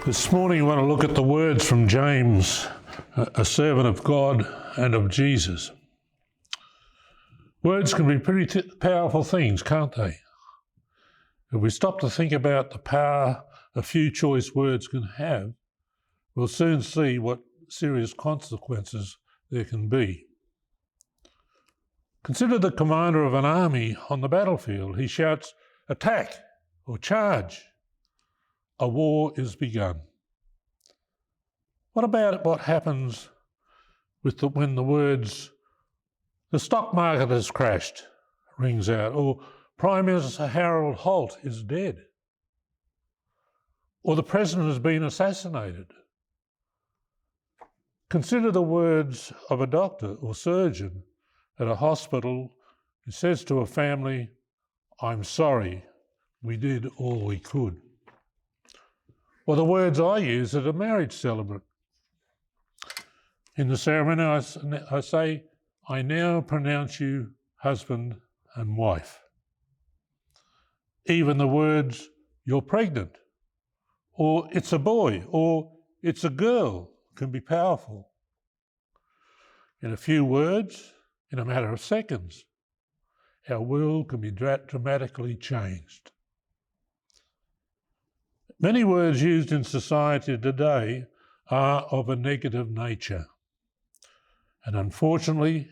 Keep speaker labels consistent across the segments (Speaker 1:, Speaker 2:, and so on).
Speaker 1: This morning I want to look at the words from James, a servant of God and of Jesus. Words can be pretty powerful things, can't they? If we stop to think about the power a few choice words can have, we'll soon see what serious consequences there can be. Consider the commander of an army on the battlefield. He shouts, "Attack!" or "Charge!" A war is begun. What about what happens when the words, "The stock market has crashed," rings out, or "Prime Minister Harold Holt is dead," or "The President has been assassinated"? Consider the words of a doctor or surgeon at a hospital who says to a family, "I'm sorry, we did all we could." Or the words I use at a marriage celebrant. In the ceremony I say, "I now pronounce you husband and wife." Even the words, "You're pregnant," or "It's a boy," or "It's a girl," can be powerful. In a few words, in a matter of seconds, our world can be dramatically changed. Many words used in society today are of a negative nature. And unfortunately,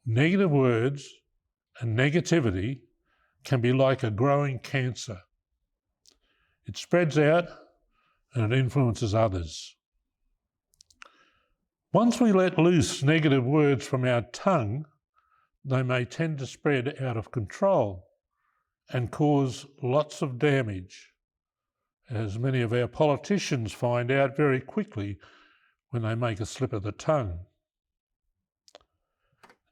Speaker 1: negative words and negativity can be like a growing cancer. It spreads out and it influences others. Once we let loose negative words from our tongue, they may tend to spread out of control and cause lots of damage, as many of our politicians find out very quickly when they make a slip of the tongue.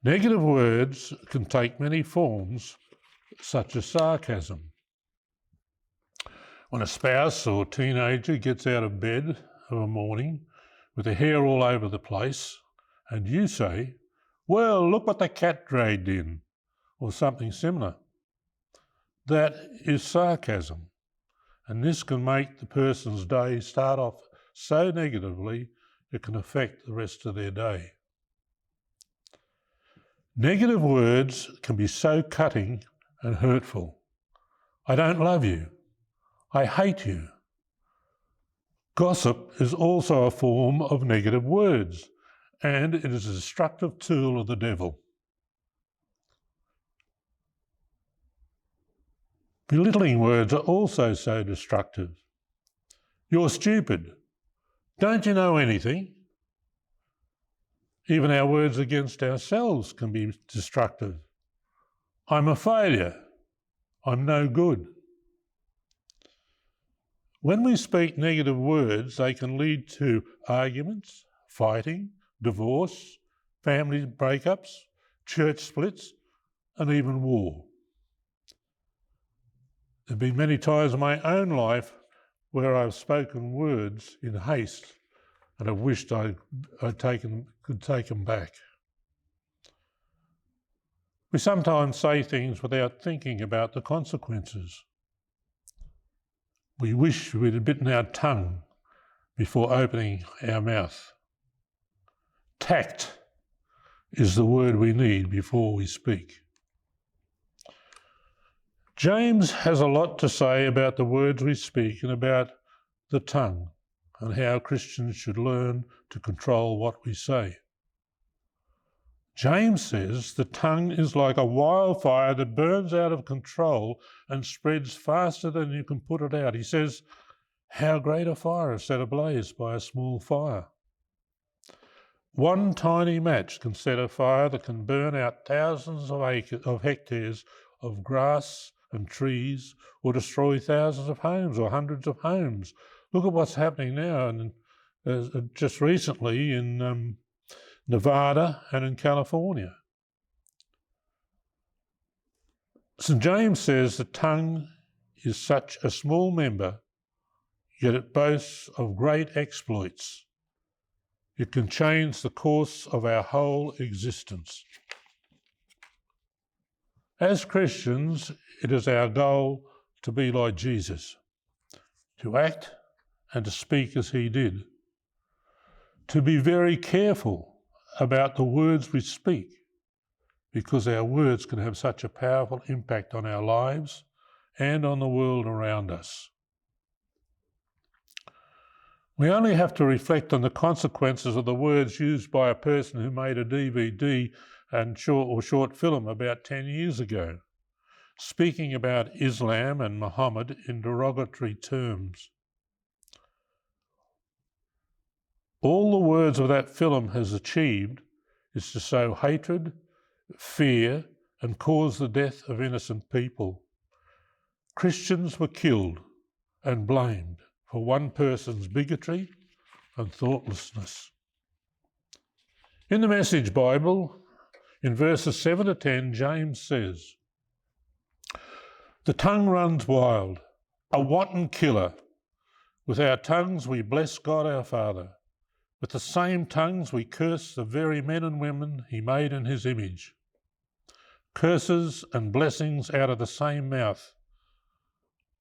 Speaker 1: Negative words can take many forms, such as sarcasm. When a spouse or teenager gets out of bed of a morning with their hair all over the place, and you say, "Well, look what the cat dragged in," or something similar, that is sarcasm. And this can make the person's day start off so negatively it can affect the rest of their day. Negative words can be so cutting and hurtful. "I don't love you," "I hate you." Gossip is also a form of negative words, and it is a destructive tool of the devil. Belittling words are also so destructive. "You're stupid," "Don't you know anything?" Even our words against ourselves can be destructive. "I'm a failure," "I'm no good." When we speak negative words, they can lead to arguments, fighting, divorce, family breakups, church splits, and even war. There have been many times in my own life where I've spoken words in haste and I've wished I could take them back. We sometimes say things without thinking about the consequences. We wish we'd have bitten our tongue before opening our mouth. Tact is the word we need before we speak. James has a lot to say about the words we speak and about the tongue and how Christians should learn to control what we say. James says the tongue is like a wildfire that burns out of control and spreads faster than you can put it out. He says, "How great a fire is set ablaze by a small fire." One tiny match can set a fire that can burn out thousands of hectares of grass and trees, or destroy thousands of homes or hundreds of homes. Look at what's happening now, and just recently in Nevada and in California. St. James says the tongue is such a small member, yet it boasts of great exploits. It can change the course of our whole existence. As Christians, it is our goal to be like Jesus, to act and to speak as he did. To be very careful about the words we speak, because our words can have such a powerful impact on our lives and on the world around us. We only have to reflect on the consequences of the words used by a person who made a DVD and short film about 10 years ago, speaking about Islam and Muhammad in derogatory terms. All the words of that film has achieved is to sow hatred, fear, and cause the death of innocent people. Christians were killed and blamed for one person's bigotry and thoughtlessness. In the Message Bible, in verses 7 to 10, James says, "The tongue runs wild, a wanton killer. With our tongues we bless God our Father. With the same tongues we curse the very men and women he made in his image. Curses and blessings out of the same mouth.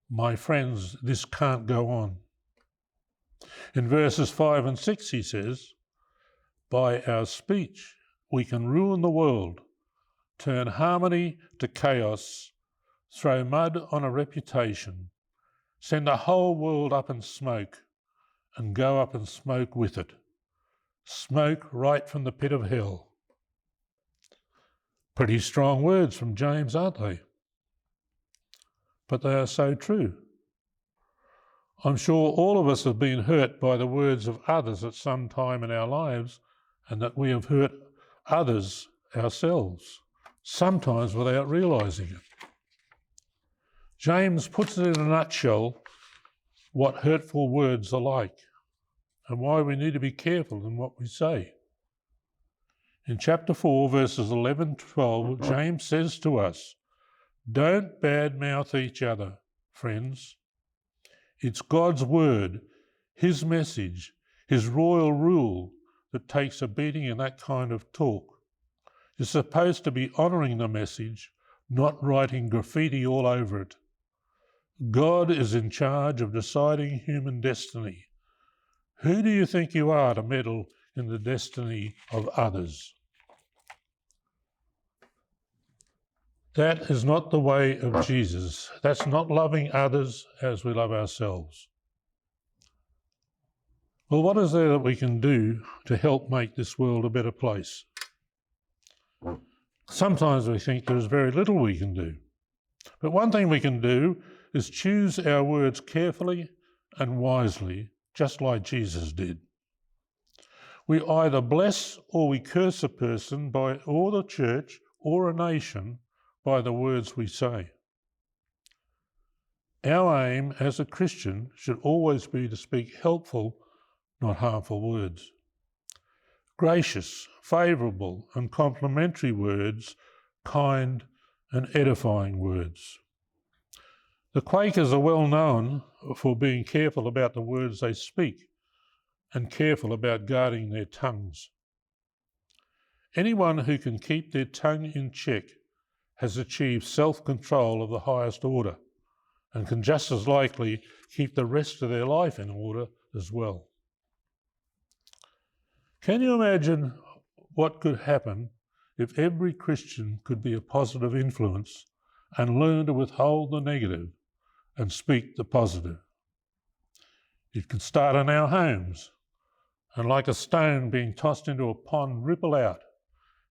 Speaker 1: My friends, this can't go on." In verses 5 and 6 he says, "By our speech we can ruin the world, turn harmony to chaos, throw mud on a reputation, send the whole world up in smoke, and go up in smoke with it. Smoke right from the pit of hell." Pretty strong words from James, aren't they? But they are so true. I'm sure all of us have been hurt by the words of others at some time in our lives, and that we have hurt others ourselves, sometimes without realising it. James puts it in a nutshell what hurtful words are like and why we need to be careful in what we say. In chapter 4, verses 11 to 12, James says to us, "Don't badmouth each other, friends. It's God's word, his message, his royal rule that takes a beating in that kind of talk. You're supposed to be honouring the message, not writing graffiti all over it. God is in charge of deciding human destiny. Who do you think you are to meddle in the destiny of others?" That is not the way of Jesus. That's not loving others as we love ourselves. Well, what is there that we can do to help make this world a better place? Sometimes we think there's very little we can do. But one thing we can do is choose our words carefully and wisely, just like Jesus did. We either bless or we curse a person or the church or a nation by the words we say. Our aim as a Christian should always be to speak helpful, not harmful words. Gracious, favourable and complimentary words, kind and edifying words. The Quakers are well known for being careful about the words they speak and careful about guarding their tongues. Anyone who can keep their tongue in check has achieved self-control of the highest order and can just as likely keep the rest of their life in order as well. Can you imagine what could happen if every Christian could be a positive influence and learn to withhold the negative and speak the positive? It could start in our homes and, like a stone being tossed into a pond, ripple out,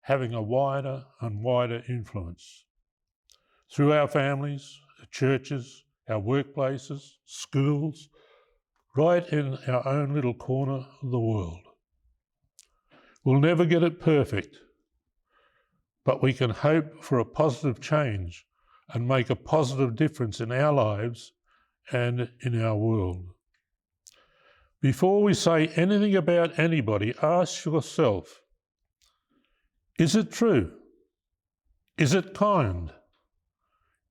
Speaker 1: having a wider and wider influence through our families, our churches, our workplaces, schools, right in our own little corner of the world. We'll never get it perfect, but we can hope for a positive change and make a positive difference in our lives and in our world. Before we say anything about anybody, ask yourself, is it true? Is it kind?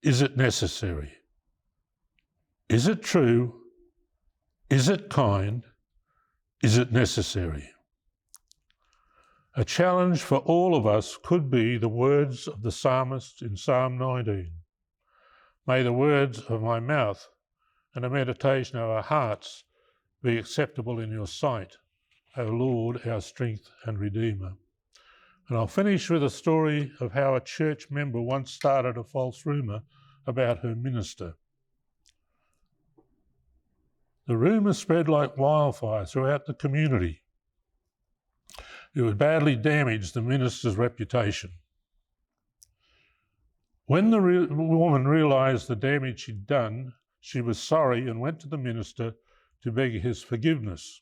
Speaker 1: Is it necessary? Is it true? Is it kind? Is it necessary? A challenge for all of us could be the words of the psalmist in Psalm 19. May the words of my mouth and the meditation of our hearts be acceptable in your sight, O Lord, our strength and Redeemer. And I'll finish with a story of how a church member once started a false rumour about her minister. The rumour spread like wildfire throughout the community. It would badly damage the minister's reputation. When the woman realised the damage she'd done, she was sorry and went to the minister to beg his forgiveness.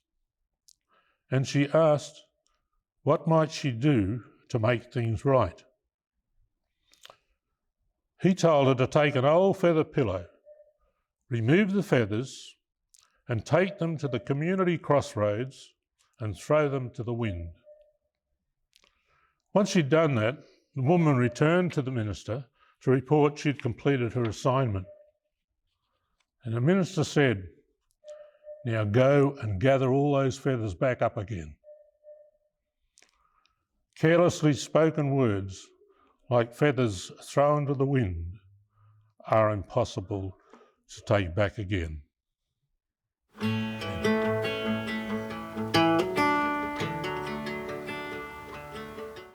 Speaker 1: And she asked, what might she do to make things right? He told her to take an old feather pillow, remove the feathers, and take them to the community crossroads and throw them to the wind. Once she'd done that, the woman returned to the minister to report she'd completed her assignment. And the minister said, now go and gather all those feathers back up again. Carelessly spoken words, like feathers thrown to the wind, are impossible to take back again.